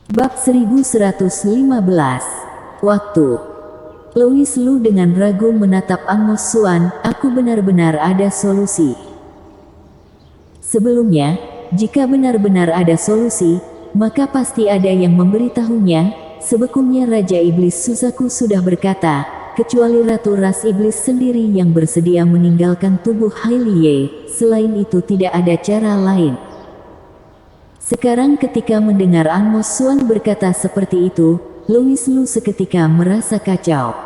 Bab 1115. Waktu. Louis Lu dengan ragu menatap An Mos Suan. Aku benar-benar ada solusi. Sebelumnya, jika benar-benar ada solusi, maka pasti ada yang memberitahunya. Sebelumnya Raja Iblis Suzaku sudah berkata, kecuali Ratu Ras Iblis sendiri yang bersedia meninggalkan tubuh Hailie, selain itu tidak ada cara lain. Sekarang ketika mendengar An Mos Suan berkata seperti itu, Louis Lu seketika merasa kacau.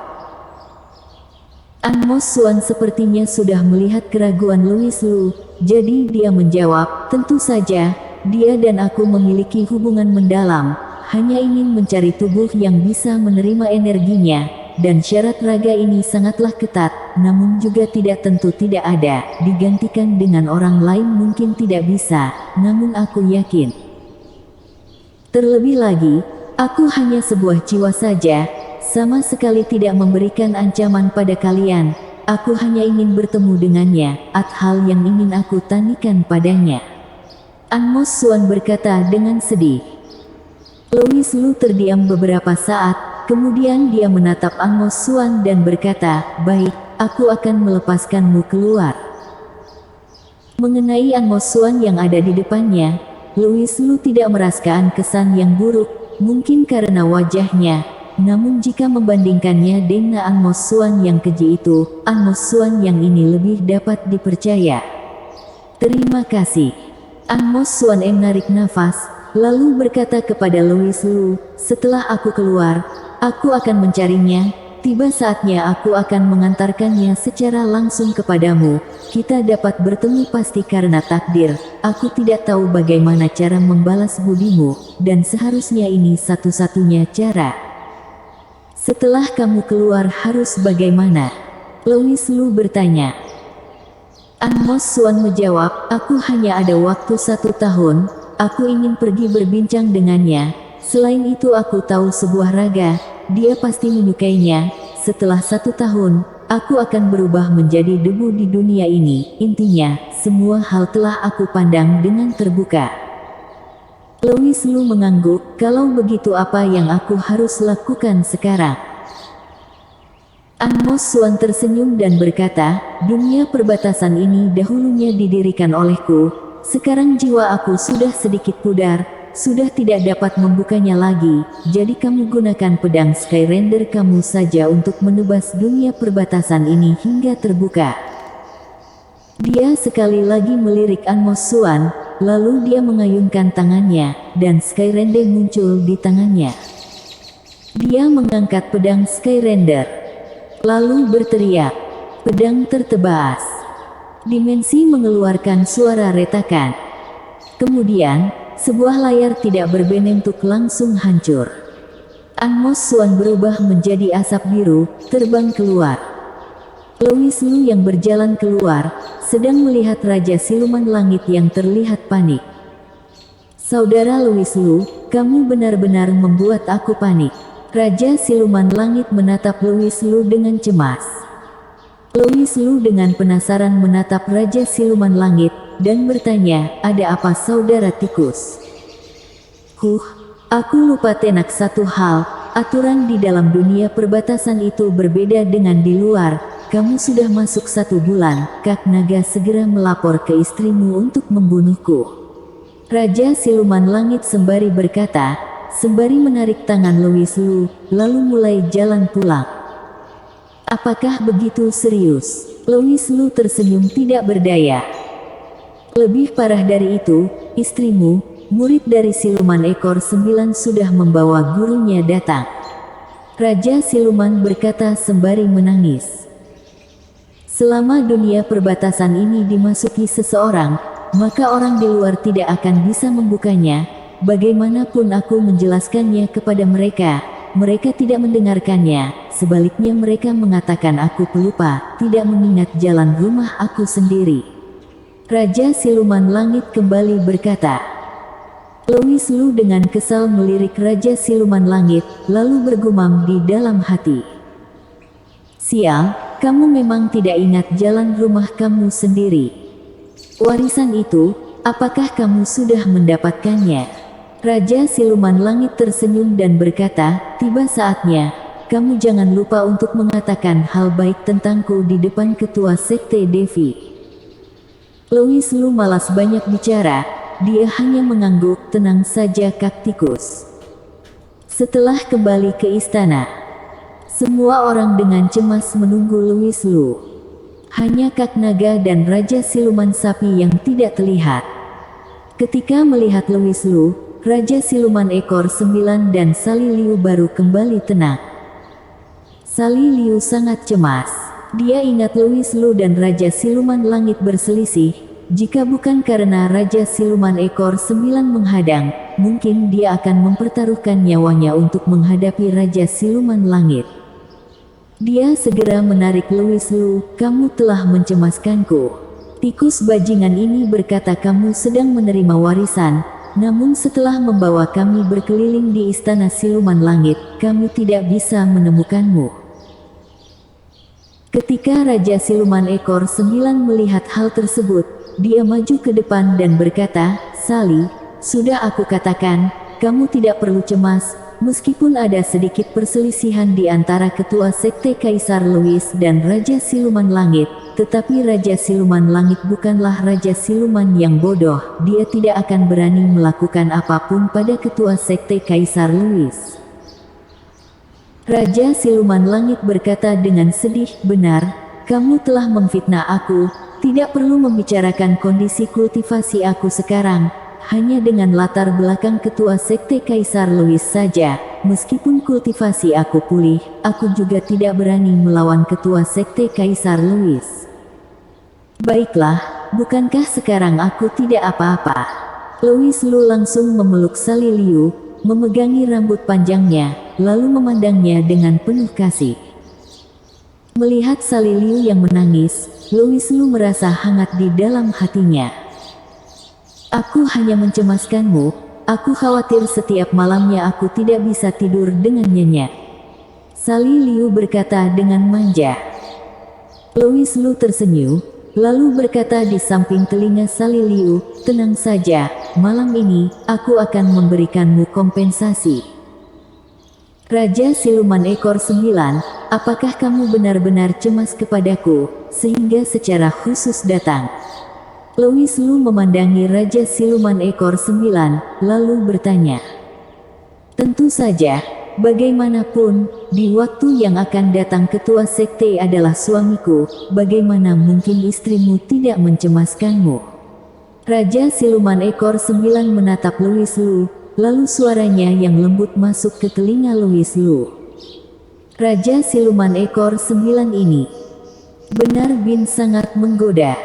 An Mos Suan sepertinya sudah melihat keraguan Louis Lu, jadi dia menjawab, tentu saja, dia dan aku memiliki hubungan mendalam, hanya ingin mencari tubuh yang bisa menerima energinya, dan syarat raga ini sangatlah ketat, namun juga tidak tentu tidak ada, digantikan dengan orang lain mungkin tidak bisa, namun aku yakin. Terlebih lagi, aku hanya sebuah jiwa saja, sama sekali tidak memberikan ancaman pada kalian, aku hanya ingin bertemu dengannya, hal yang ingin aku tanikan padanya. An Mos Suan berkata dengan sedih. Louis Lu terdiam beberapa saat, kemudian dia menatap An Mos Suan dan berkata, baik, aku akan melepaskanmu keluar. Mengenai An Mos Suan yang ada di depannya, Louis Lu tidak merasakan kesan yang buruk, mungkin karena wajahnya, namun jika membandingkannya dengan An Mos Suan yang keji itu, An Mos Suan yang ini lebih dapat dipercaya. Terima kasih. An Mos Suan menarik nafas, lalu berkata kepada Louis Lu, setelah aku keluar, aku akan mencarinya, tiba saatnya aku akan mengantarkannya secara langsung kepadamu, kita dapat bertemu pasti karena takdir, aku tidak tahu bagaimana cara membalas budimu, dan seharusnya ini satu-satunya cara. Setelah kamu keluar harus bagaimana? Louis Lu bertanya. An Mos Suan menjawab, aku hanya ada waktu 1 tahun, aku ingin pergi berbincang dengannya, selain itu aku tahu sebuah raga, dia pasti menyukainya, setelah 1 tahun, aku akan berubah menjadi debu di dunia ini, intinya, semua hal telah aku pandang dengan terbuka. Louis Lu mengangguk, kalau begitu apa yang aku harus lakukan sekarang? An Mos Suan tersenyum dan berkata, dunia perbatasan ini dahulunya didirikan olehku, sekarang jiwa aku sudah sedikit pudar, sudah tidak dapat membukanya lagi, jadi kamu gunakan pedang Skyrender kamu saja untuk menebas dunia perbatasan ini hingga terbuka. Dia sekali lagi melirik An Mos Suan, lalu dia mengayunkan tangannya, dan Skyrender muncul di tangannya. Dia mengangkat pedang Skyrender. Lalu berteriak, pedang tertebas. Dimensi mengeluarkan suara retakan. Kemudian, sebuah layar tidak berbentuk langsung hancur. An Mos Suan berubah menjadi asap biru, terbang keluar. Louis Lu yang berjalan keluar, sedang melihat Raja Siluman Langit yang terlihat panik. Saudara Louis Lu, kamu benar-benar membuat aku panik. Raja Siluman Langit menatap Louis Lu dengan cemas. Louis Lu dengan penasaran menatap Raja Siluman Langit, dan bertanya, ada apa saudara tikus? Aku lupa tenak satu hal, aturan di dalam dunia perbatasan itu berbeda dengan di luar, kamu sudah masuk 1 bulan, Kak Naga segera melapor ke istrimu untuk membunuhku. Raja Siluman Langit sembari berkata, sembari menarik tangan Louis Lu, lalu mulai jalan pulang. Apakah begitu serius? Louis Lu tersenyum tidak berdaya. Lebih parah dari itu, istrimu, murid dari Siluman Ekor 9 sudah membawa gurunya datang. Raja Siluman berkata sembari menangis. Selama dunia perbatasan ini dimasuki seseorang, maka orang di luar tidak akan bisa membukanya. Bagaimanapun aku menjelaskannya kepada mereka, mereka tidak mendengarkannya, sebaliknya mereka mengatakan aku pelupa, tidak mengingat jalan rumah aku sendiri. Raja Siluman Langit kembali berkata. Louis Lu dengan kesal melirik Raja Siluman Langit, lalu bergumam di dalam hati. Sial, kamu memang tidak ingat jalan rumah kamu sendiri. Warisan itu, apakah kamu sudah mendapatkannya? Raja Siluman Langit tersenyum dan berkata, tiba saatnya. Kamu jangan lupa untuk mengatakan hal baik tentangku di depan ketua sekte Devi. Louis Lu malas banyak bicara, dia hanya mengangguk. Tenang saja Kak Tikus. Setelah kembali ke istana, semua orang dengan cemas menunggu Louis Lu. Hanya Kak Naga dan Raja Siluman Sapi yang tidak terlihat. Ketika melihat Louis Lu, Raja Siluman Ekor 9 dan Sali Liu baru kembali tenang. Sali Liu sangat cemas. Dia ingat Louis Lu dan Raja Siluman Langit berselisih. Jika bukan karena Raja Siluman Ekor 9 menghadang, mungkin dia akan mempertaruhkan nyawanya untuk menghadapi Raja Siluman Langit. Dia segera menarik Louis Lu, kamu telah mencemaskanku. Tikus bajingan ini berkata kamu sedang menerima warisan, namun setelah membawa kami berkeliling di Istana Siluman Langit, kami tidak bisa menemukanmu. Ketika Raja Siluman Ekor 9 melihat hal tersebut, dia maju ke depan dan berkata, Sali, sudah aku katakan, kamu tidak perlu cemas, meskipun ada sedikit perselisihan di antara ketua sekte Kaisar Louis dan Raja Siluman Langit, tetapi Raja Siluman Langit bukanlah Raja Siluman yang bodoh, dia tidak akan berani melakukan apapun pada ketua sekte Kaisar Louis. Raja Siluman Langit berkata dengan sedih, benar, kamu telah memfitnah aku, tidak perlu membicarakan kondisi kultivasi aku sekarang, hanya dengan latar belakang ketua sekte Kaisar Louis saja, meskipun kultivasi aku pulih, aku juga tidak berani melawan ketua sekte Kaisar Louis. Baiklah, bukankah sekarang aku tidak apa-apa? Louis Lu langsung memeluk Sali Liu, memegangi rambut panjangnya, lalu memandangnya dengan penuh kasih. Melihat Sali Liu yang menangis, Louis Lu merasa hangat di dalam hatinya. Aku hanya mencemaskanmu, aku khawatir setiap malamnya aku tidak bisa tidur dengan nyenyak. Sali Liu berkata dengan manja. Louis Lu tersenyum, lalu berkata di samping telinga Sali Liu, tenang saja, malam ini, aku akan memberikanmu kompensasi. Raja Siluman Ekor 9, apakah kamu benar-benar cemas kepadaku, sehingga secara khusus datang? Louis Lu memandangi Raja Siluman Ekor 9, lalu bertanya. Tentu saja, bagaimanapun, di waktu yang akan datang ketua sekte adalah suamiku, bagaimana mungkin istrimu tidak mencemaskanmu? Raja Siluman Ekor 9 menatap Louis Lu, lalu suaranya yang lembut masuk ke telinga Louis Lu. Raja Siluman Ekor 9 ini benar-benar sangat menggoda.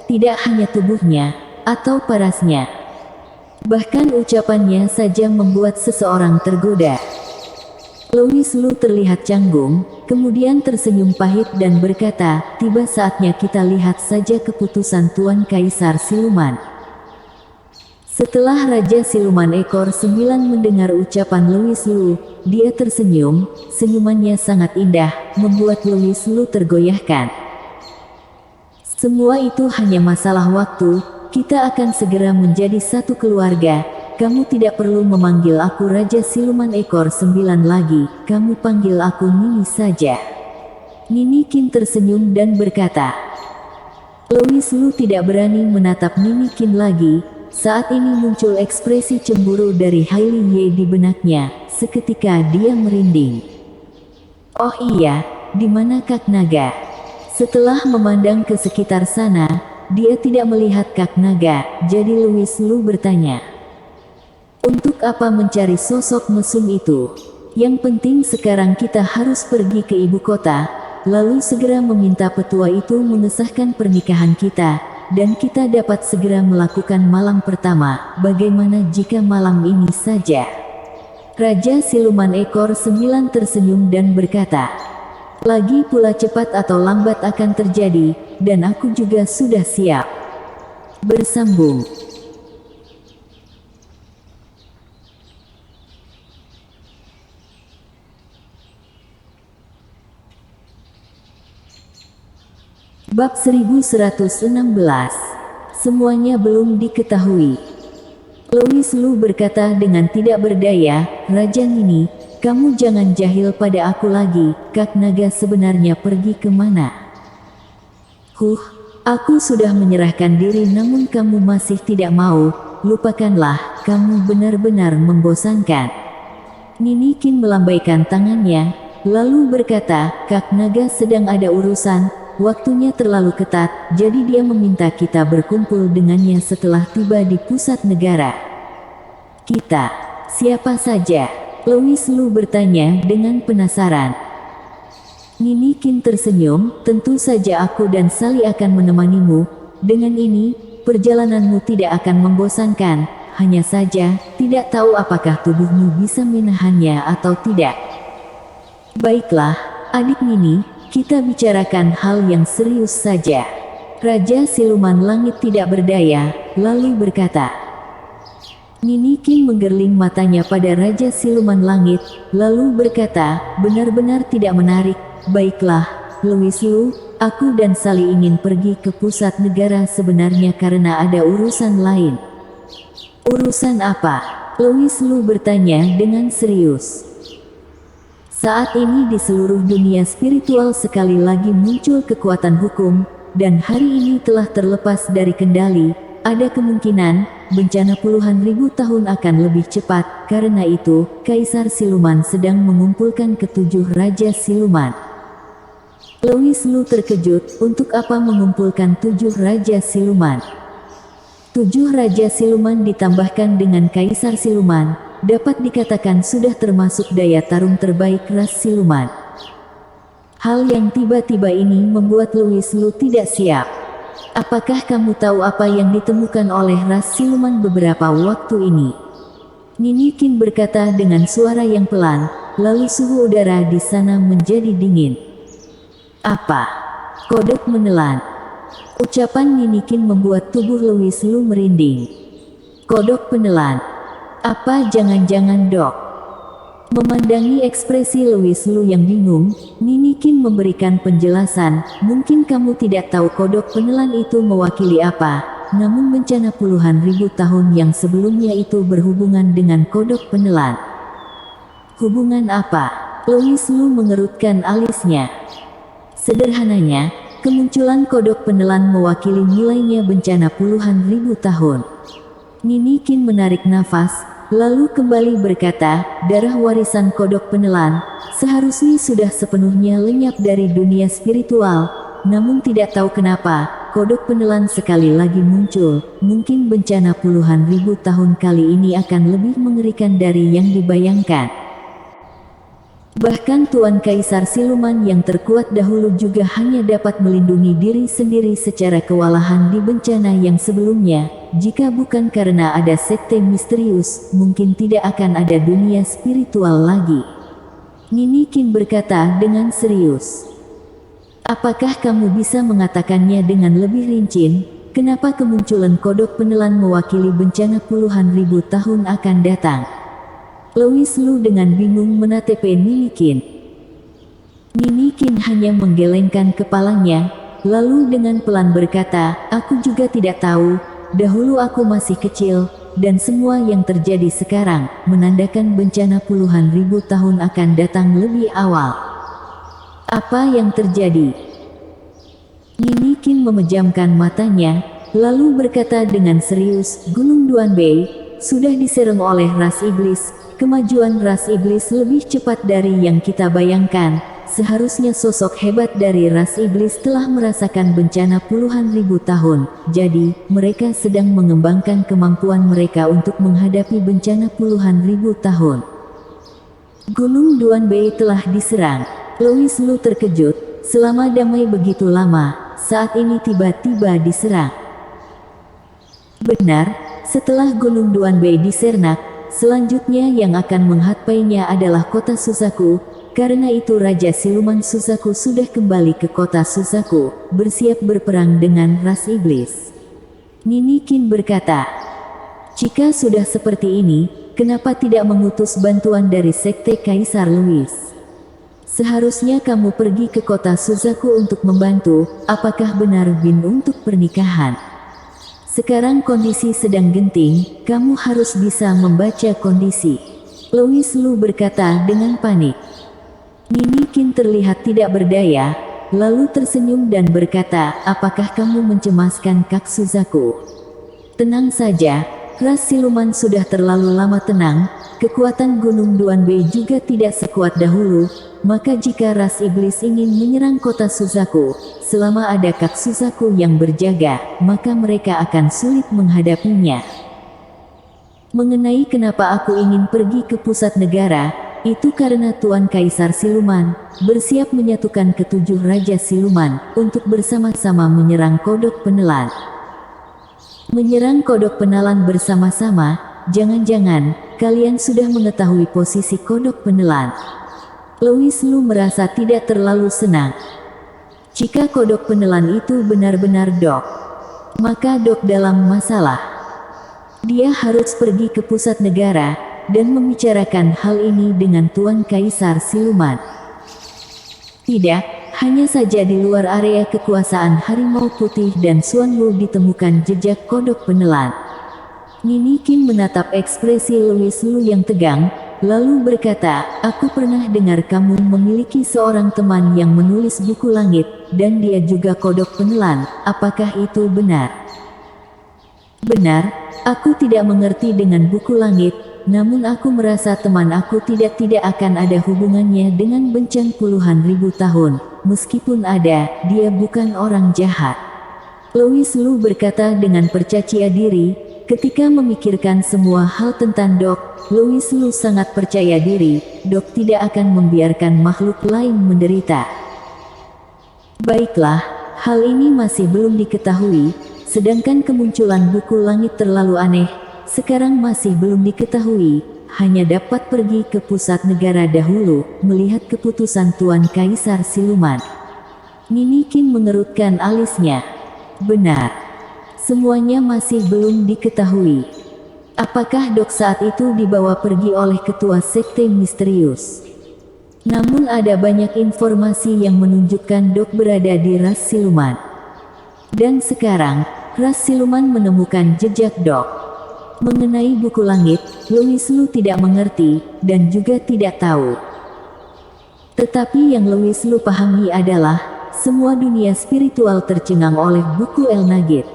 Tidak hanya tubuhnya, atau parasnya. Bahkan ucapannya saja membuat seseorang tergoda. Louis Lu terlihat canggung, kemudian tersenyum pahit dan berkata, tiba saatnya kita lihat saja keputusan Tuan Kaisar Siluman. Setelah Raja Siluman Ekor 9 mendengar ucapan Louis Lu, dia tersenyum, senyumannya sangat indah, membuat Louis Lu tergoyahkan. Semua itu hanya masalah waktu, kita akan segera menjadi satu keluarga, kamu tidak perlu memanggil aku Raja Siluman Ekor 9 lagi, kamu panggil aku Nini saja. Nini Qin tersenyum dan berkata. Louis Lu tidak berani menatap Nini Qin lagi. Saat ini muncul ekspresi cemburu dari Hailey Ye di benaknya, seketika dia merinding. Oh iya, di mana Kak Naga? Setelah memandang ke sekitar sana, dia tidak melihat Kak Naga, jadi Louis Lu bertanya. Untuk apa mencari sosok mesum itu? Yang penting sekarang kita harus pergi ke ibu kota, lalu segera meminta petua itu mengesahkan pernikahan kita. Dan kita dapat segera melakukan malam pertama, bagaimana jika malam ini saja? Raja Siluman Ekor 9 tersenyum dan berkata, lagi pula cepat atau lambat akan terjadi, dan aku juga sudah siap. Bersambung. Bab 1116. Semuanya belum diketahui. Louis Lu berkata dengan tidak berdaya, Raja Nini, kamu jangan jahil pada aku lagi, Kak Naga sebenarnya pergi kemana? Aku sudah menyerahkan diri namun kamu masih tidak mau, lupakanlah, kamu benar-benar membosankan. Nini Qin melambaikan tangannya, lalu berkata, Kak Naga sedang ada urusan, waktunya terlalu ketat, jadi dia meminta kita berkumpul dengannya setelah tiba di pusat negara. Kita, siapa saja? Louis Lu bertanya dengan penasaran. Nini Qin tersenyum, tentu saja aku dan Sally akan menemanimu, dengan ini, perjalananmu tidak akan membosankan, hanya saja, tidak tahu apakah tubuhmu bisa menahannya atau tidak. Baiklah, adik Nini, kita bicarakan hal yang serius saja. Raja Siluman Langit tidak berdaya, lalu berkata. Nini Qin menggerling matanya pada Raja Siluman Langit, lalu berkata, benar-benar tidak menarik. Baiklah, Louis Lu, aku dan Sally ingin pergi ke pusat negara sebenarnya karena ada urusan lain. Urusan apa? Louis Lu bertanya dengan serius. Saat ini di seluruh dunia spiritual sekali lagi muncul kekuatan hukum, dan hari ini telah terlepas dari kendali, ada kemungkinan, bencana puluhan ribu tahun akan lebih cepat, karena itu, Kaisar Siluman sedang mengumpulkan ketujuh Raja Siluman. Louis Lu terkejut, untuk apa mengumpulkan 7 Raja Siluman? 7 Raja Siluman ditambahkan dengan Kaisar Siluman, dapat dikatakan sudah termasuk daya tarung terbaik ras siluman. Hal yang tiba-tiba ini membuat Louis Lu tidak siap. Apakah kamu tahu apa yang ditemukan oleh ras siluman beberapa waktu ini? Nini Qin berkata dengan suara yang pelan, lalu suhu udara di sana menjadi dingin. Apa? Kodok menelan. Ucapan Nini Qin membuat tubuh Louis Lu merinding. Kodok penelan. Apa jangan-jangan dok? Memandangi ekspresi Louis Lu yang bingung, Nini Qin memberikan penjelasan, mungkin kamu tidak tahu kodok penelan itu mewakili apa, namun bencana puluhan ribu tahun yang sebelumnya itu berhubungan dengan kodok penelan. Hubungan apa? Louis Lu mengerutkan alisnya. Sederhananya, kemunculan kodok penelan mewakili mulainya bencana puluhan ribu tahun. Nini Qin menarik nafas, lalu kembali berkata, darah warisan kodok penelan, seharusnya sudah sepenuhnya lenyap dari dunia spiritual, namun tidak tahu kenapa, kodok penelan sekali lagi muncul, mungkin bencana puluhan ribu tahun kali ini akan lebih mengerikan dari yang dibayangkan. Bahkan Tuan Kaisar Siluman yang terkuat dahulu juga hanya dapat melindungi diri sendiri secara kewalahan di bencana yang sebelumnya. Jika bukan karena ada sekte misterius, mungkin tidak akan ada dunia spiritual lagi. Nini Qin berkata dengan serius. Apakah kamu bisa mengatakannya dengan lebih rinci? Kenapa kemunculan kodok penelan mewakili bencana puluhan ribu tahun akan datang? Louis Lu dengan bingung menatap Nini Qin. Nini Qin hanya menggelengkan kepalanya, lalu dengan pelan berkata, aku juga tidak tahu. Dahulu aku masih kecil, dan semua yang terjadi sekarang, menandakan bencana puluhan ribu tahun akan datang lebih awal. Apa yang terjadi? Nini Qin memejamkan matanya, lalu berkata dengan serius, Gunung Duanbei, sudah diserang oleh ras iblis, kemajuan ras iblis lebih cepat dari yang kita bayangkan. Seharusnya sosok hebat dari ras iblis telah merasakan bencana puluhan ribu tahun, jadi mereka sedang mengembangkan kemampuan mereka untuk menghadapi bencana puluhan ribu tahun. Gunung Duanbei telah diserang. Louis Lu terkejut, selama damai begitu lama, saat ini tiba-tiba diserang. Benar, setelah Gunung Duanbei disernak, selanjutnya yang akan menghadapainya adalah kota Suzaku. Karena itu Raja Siluman Suzaku sudah kembali ke kota Suzaku, bersiap berperang dengan ras iblis. Nini Qin berkata, jika sudah seperti ini, kenapa tidak mengutus bantuan dari sekte Kaisar Louis? Seharusnya kamu pergi ke kota Suzaku untuk membantu, apakah benar Bin untuk pernikahan? Sekarang kondisi sedang genting, kamu harus bisa membaca kondisi. Louis Lu berkata dengan panik. Nini Qin terlihat tidak berdaya, lalu tersenyum dan berkata, apakah kamu mencemaskan Kak Suzaku? Tenang saja, ras siluman sudah terlalu lama tenang, kekuatan Gunung Duanbei juga tidak sekuat dahulu, maka jika ras iblis ingin menyerang kota Suzaku, selama ada Kak Suzaku yang berjaga, maka mereka akan sulit menghadapinya. Mengenai kenapa aku ingin pergi ke pusat negara, itu karena Tuan Kaisar Siluman bersiap menyatukan ketujuh Raja Siluman untuk bersama-sama menyerang Kodok Penelan. Menyerang Kodok Penelan bersama-sama, jangan-jangan kalian sudah mengetahui posisi Kodok Penelan. Louis Lu merasa tidak terlalu senang. Jika Kodok Penelan itu benar-benar Dok, maka Dok dalam masalah. Dia harus pergi ke pusat negara dan membicarakan hal ini dengan Tuan Kaisar Siluman. Tidak, hanya saja di luar area kekuasaan Harimau Putih dan Xuan Wu ditemukan jejak Kodok Penelan. Nini Qin menatap ekspresi Louis Lu yang tegang, lalu berkata, aku pernah dengar kamu memiliki seorang teman yang menulis buku langit, dan dia juga Kodok Penelan, apakah itu benar? Benar, aku tidak mengerti dengan buku langit, namun aku merasa teman aku tidak akan ada hubungannya dengan bencana puluhan ribu tahun, meskipun ada, dia bukan orang jahat. Louis Lu berkata dengan percaya diri, ketika memikirkan semua hal tentang Dok, Louis Lu sangat percaya diri, Dok tidak akan membiarkan makhluk lain menderita. Baiklah, hal ini masih belum diketahui, sedangkan kemunculan buku langit terlalu aneh, sekarang masih belum diketahui, hanya dapat pergi ke pusat negara dahulu, melihat keputusan Tuan Kaisar Siluman. Nini Qin mengerutkan alisnya. Benar. Semuanya masih belum diketahui. Apakah Dok saat itu dibawa pergi oleh ketua sekte misterius? Namun ada banyak informasi yang menunjukkan Dok berada di ras siluman. Dan sekarang, ras siluman menemukan jejak Dok. Mengenai buku langit, Louis Lu tidak mengerti, dan juga tidak tahu. Tetapi yang Louis Lu pahami adalah, semua dunia spiritual tercengang oleh buku El Nagid.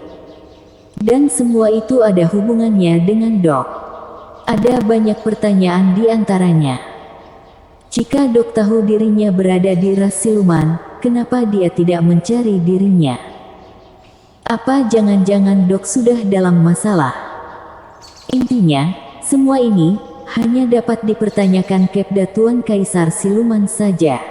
Dan semua itu ada hubungannya dengan Dok. Ada banyak pertanyaan di antaranya. Jika Dok tahu dirinya berada di ras siluman, kenapa dia tidak mencari dirinya? Apa jangan-jangan Dok sudah dalam masalah? Intinya, semua ini hanya dapat dipertanyakan kepada Tuan Kaisar Siluman saja.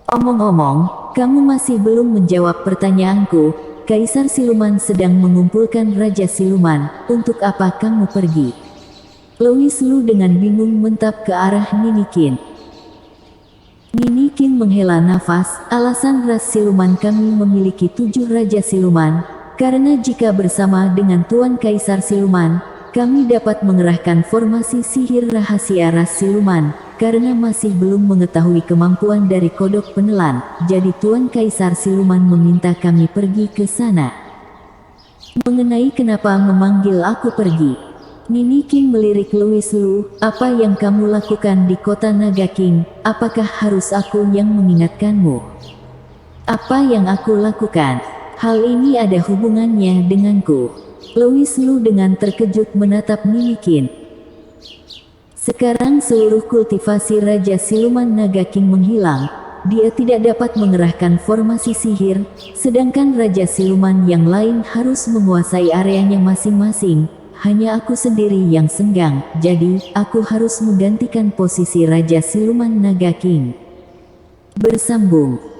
Omong-omong, kamu masih belum menjawab pertanyaanku. Kaisar Siluman sedang mengumpulkan Raja Siluman. Untuk apa kamu pergi? Louis Lu dengan bingung mentap ke arah Nini Qin. Nini Qin menghela nafas, alasan ras siluman kami memiliki 7 Raja Siluman. Karena jika bersama dengan Tuan Kaisar Siluman, kami dapat mengerahkan formasi sihir rahasia ras siluman. Karena masih belum mengetahui kemampuan dari Kodok Penelan, jadi Tuan Kaisar Siluman meminta kami pergi ke sana. Mengenai kenapa memanggil aku pergi, Nini Qin melirik Louis Lu, apa yang kamu lakukan di kota Naga King, apakah harus aku yang mengingatkanmu? Apa yang aku lakukan? Hal ini ada hubungannya denganku. Louis Lu dengan terkejut menatap Nini Qin. Sekarang seluruh kultivasi Raja Siluman Naga King menghilang. Dia tidak dapat mengerahkan formasi sihir, sedangkan Raja Siluman yang lain harus menguasai areanya masing-masing. Hanya aku sendiri yang senggang, jadi aku harus menggantikan posisi Raja Siluman Naga King. Bersambung.